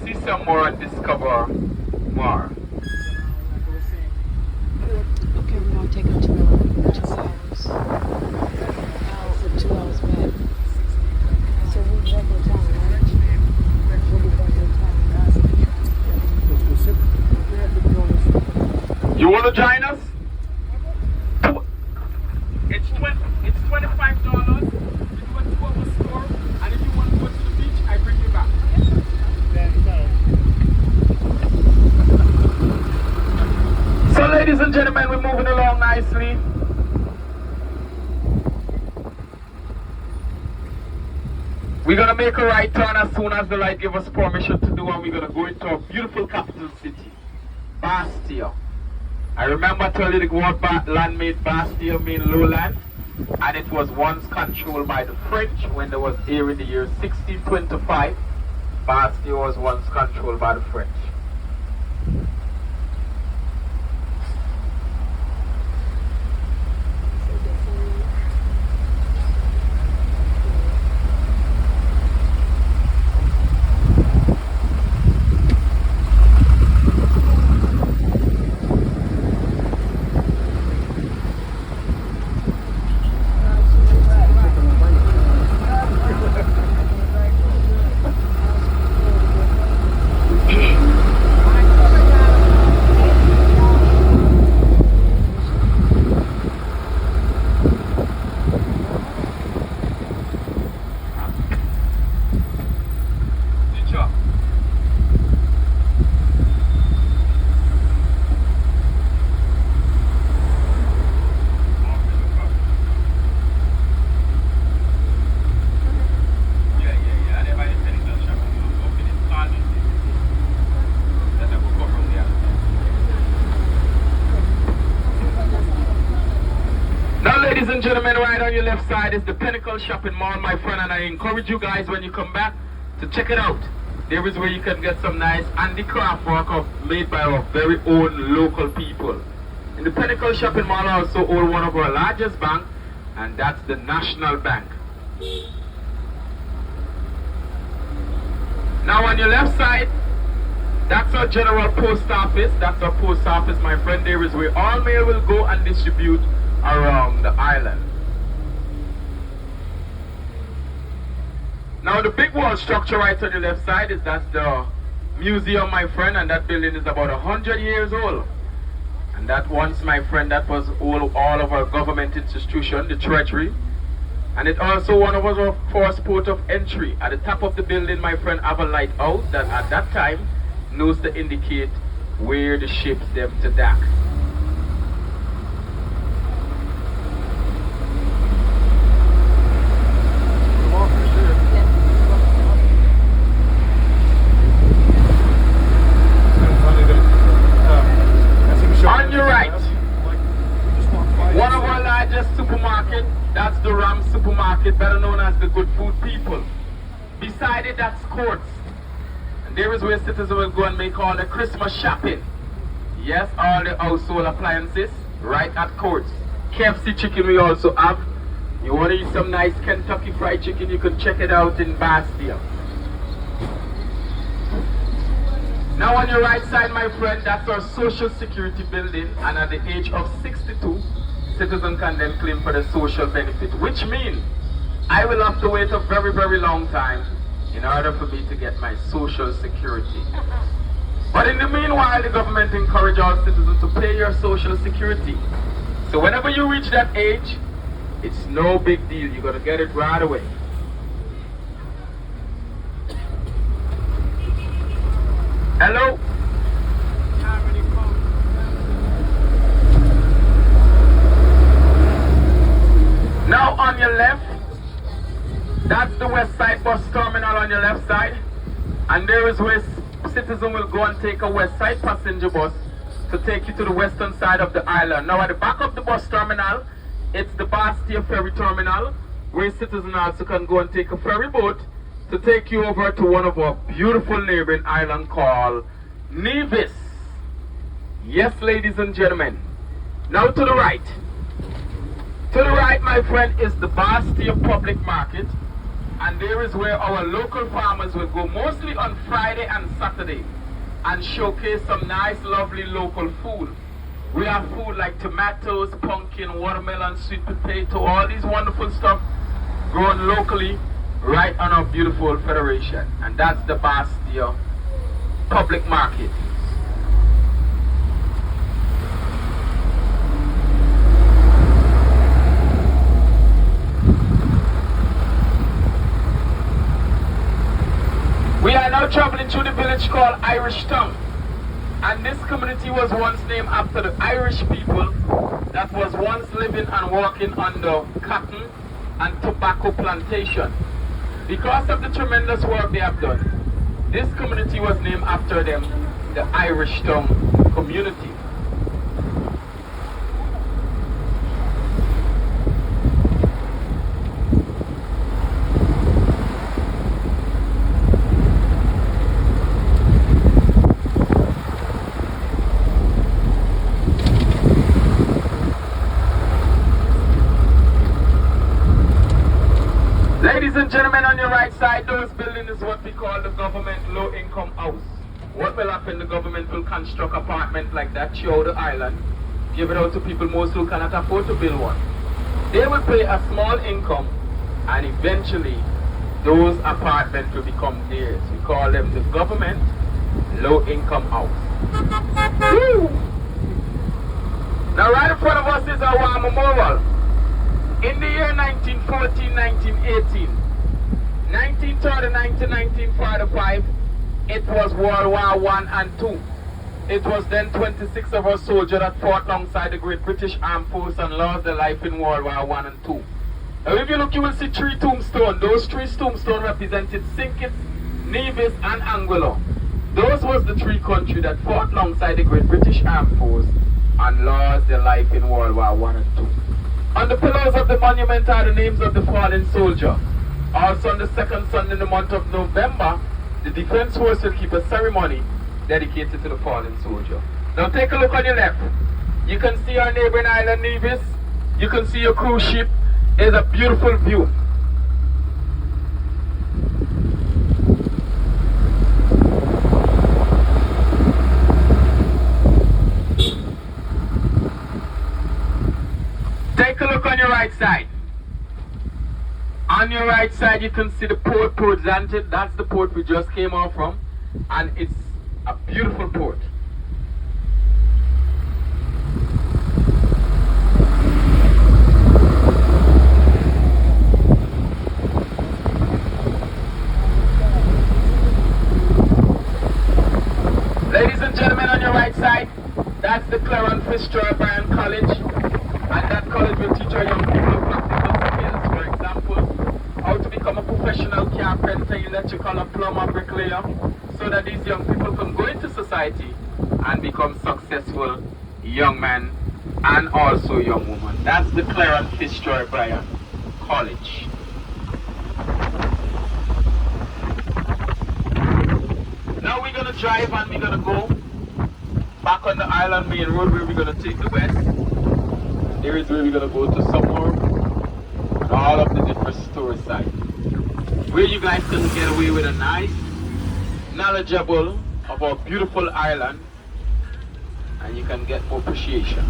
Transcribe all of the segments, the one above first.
see some more and discover more. Okay, we're gonna take it to 2 hours. 2 hours back. So we'll be back in town, right? We'll be back in town. You want to join us? It's $25. If you want to go to the store, and if you want to go to the beach, I bring you back. So, ladies and gentlemen, we're moving along nicely. We're gonna make a right turn as soon as the light gives us permission to do, and we're gonna go into our beautiful capital city, Bastia. I remember telling you the word land made Bastia mean lowland, and it was once controlled by the French when there was here in the year 1625. Bastia was once controlled by the French. Ladies and gentlemen, right on your left side is the Pinnacle Shopping Mall, my friend, and I encourage you guys when you come back to check it out. There is where you can get some nice handicraft work made by our very own local people. In the Pinnacle Shopping Mall also hold one of our largest banks, and that's the National Bank. Now on your left side, that's our General Post Office. That's our post office, my friend. There is where all mail will go and distribute around the island. Now the big wall structure right on the left side that's the museum, my friend, and that building is about 100 years old. And that once, my friend, that was all of our government institution, the treasury. And it also one of our first port of entry. At the top of the building, my friend, have a lighthouse that at that time knows to indicate where the ships them to dock. On your right, one of our largest supermarket, that's the Ram Supermarket, better known as the Good Food People. Beside it, that's Courts. And there is where citizens will go and make all the Christmas shopping. Yes, all the household appliances, right at Courts. KFC chicken we also have. You want to eat some nice Kentucky Fried Chicken, you can check it out in Bastia. Now on your right side, my friend, that's our Social Security building, and at the age of 62, citizens can then claim for the social benefit, which means I will have to wait a very, very long time in order for me to get my Social Security. But in the meanwhile, the government encourages all citizens to pay your Social Security. So whenever you reach that age, it's no big deal. You're going to get it right away. Hello? Now on your left, that's the West Side bus terminal on your left side. And there is where citizens will go and take a West Side passenger bus to take you to the western side of the island. Now at the back of the bus terminal, it's the Bastia Ferry Terminal, where citizens also can go and take a ferry boat to take you over to one of our beautiful neighboring islands called Nevis. Yes, ladies and gentlemen. Now to the right. To the right, my friend, is the Bastia Public Market. And there is where our local farmers will go mostly on Friday and Saturday and showcase some nice, lovely local food. We have food like tomatoes, pumpkin, watermelon, sweet potato, all these wonderful stuff grown locally right on our beautiful federation. And that's the Bastia public market. We are now traveling through the village called Irish Town. And this community was once named after the Irish people that was once living and working on the cotton and tobacco plantation. Because of the tremendous work they have done, this community was named after them, the Irish Town community. Ladies and gentlemen, on your right side, those buildings is what we call the government low-income house. What will happen, the government will construct apartments like that throughout the island, give it out to people most who cannot afford to build one. They will pay a small income, and eventually, those apartments will become theirs. We call them the government low-income house. Woo! Now, right in front of us is our war memorial. In the year 1914, 1918, 1930, 1945, it was World War I and II. It was then 26 of our soldiers that fought alongside the Great British Armed Force and lost their life in World War I and II. Now if you look, you will see 3 tombstones. Those 3 tombstones represented St. Kitts, Nevis and Anguilla. Those was the 3 countries that fought alongside the Great British Armed Force and lost their life in World War I and II. On the pillars of the monument are the names of the fallen soldier. Also on the second Sunday in the month of November, the Defense Force will keep a ceremony dedicated to the fallen soldier. Now take a look on your left. You can see our neighboring island Nevis. You can see your cruise ship. It's a beautiful view. Take a look on your right side. On your right side you can see the port, Port Zanted. That's the port we just came off from. And it's a beautiful port. Ladies and gentlemen, on your right side, that's the Clarence Fitzgerald Bryan College. And that college will teach our young people practical skills. For example, how to become a professional carpenter, electrical, plumber, bricklayer, so that these young people can go into society and become successful young men and also young women. That's the Clarence Fitzgerald Bryan College. Now we're going to drive and we're going to go back on the island main road where we're going to take the west. Here is where we're going to go to Summer and all of the different store sites, where you guys can get away with a nice, knowledgeable of our beautiful island, and you can get more appreciation.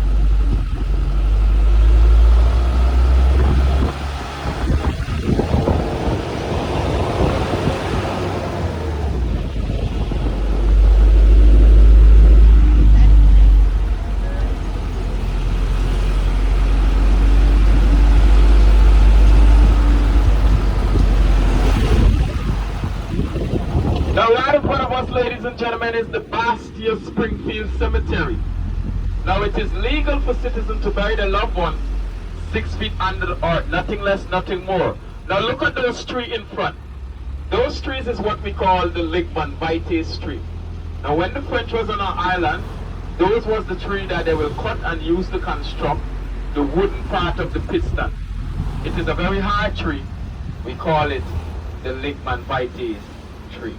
Now right in front of us, ladies and gentlemen, is the Bastia Springfield Cemetery. Now it is legal for citizens to bury their loved ones 6 feet under the earth, nothing less, nothing more. Now look at those trees in front. Those trees is what we call the Ligman Vites tree. Now when the French was on our island, those was the tree that they will cut and use to construct the wooden part of the piston. It is a very hard tree. We call it the Ligman Vites tree.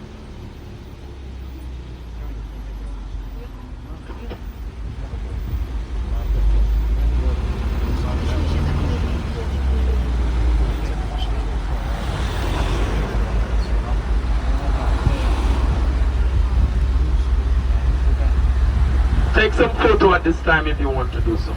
take some photo at this time if you want to do so.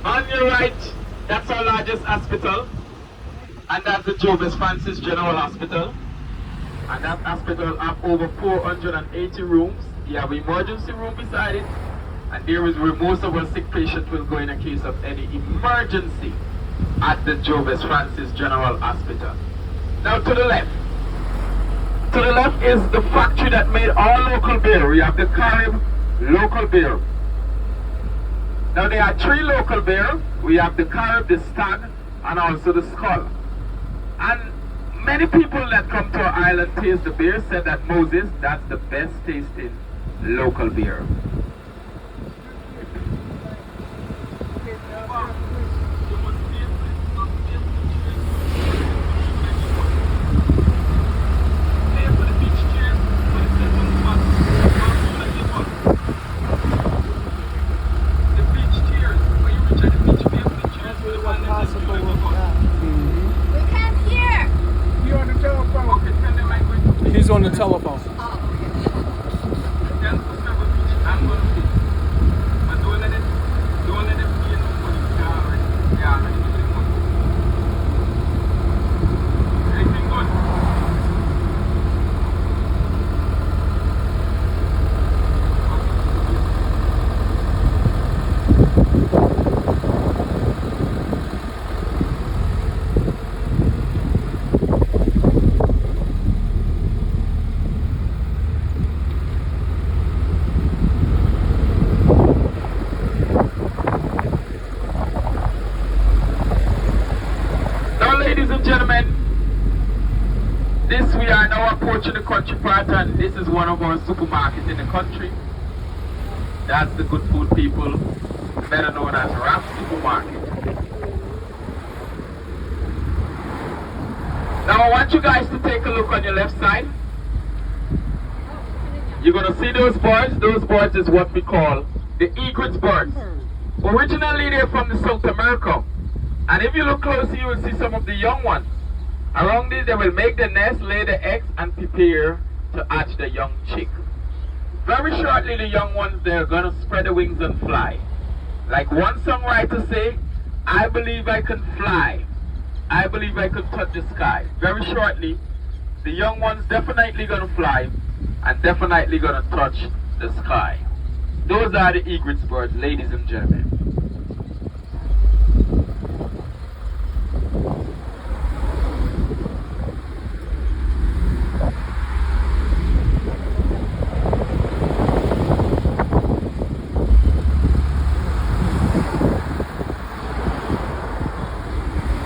On your right, that's our largest hospital, and that's the Jobus Francis General Hospital. And that hospital has over 480 rooms. You have an emergency room beside it, and there is where most of our sick patients will go in a case of any emergency at the Jobus Francis General Hospital. Now to the left. To the left is the factory that made all local beer. We have the Carib local beer. Now there are 3 local beer. We have the Carib, the Stag, and also the Skull. And many people that come to our island taste the beer said that Moses, that's the best tasting local beer. He's on the telephone. Gentlemen, we are now approaching the country part, and this is one of our supermarkets in the country. That's the Good Food People, better known as Rap Supermarket. Now I want you guys to take a look on your left side. You're going to see those birds. Those birds is what we call the egret birds. Originally they're from the South America. And if you look closely, you will see some of the young ones. Around this, they will make the nest, lay the eggs, and prepare to hatch the young chick. Very shortly, the young ones, they're going to spread their wings and fly. Like one songwriter say, I believe I can fly. I believe I can touch the sky. Very shortly, the young ones definitely going to fly and definitely going to touch the sky. Those are the egret birds, ladies and gentlemen.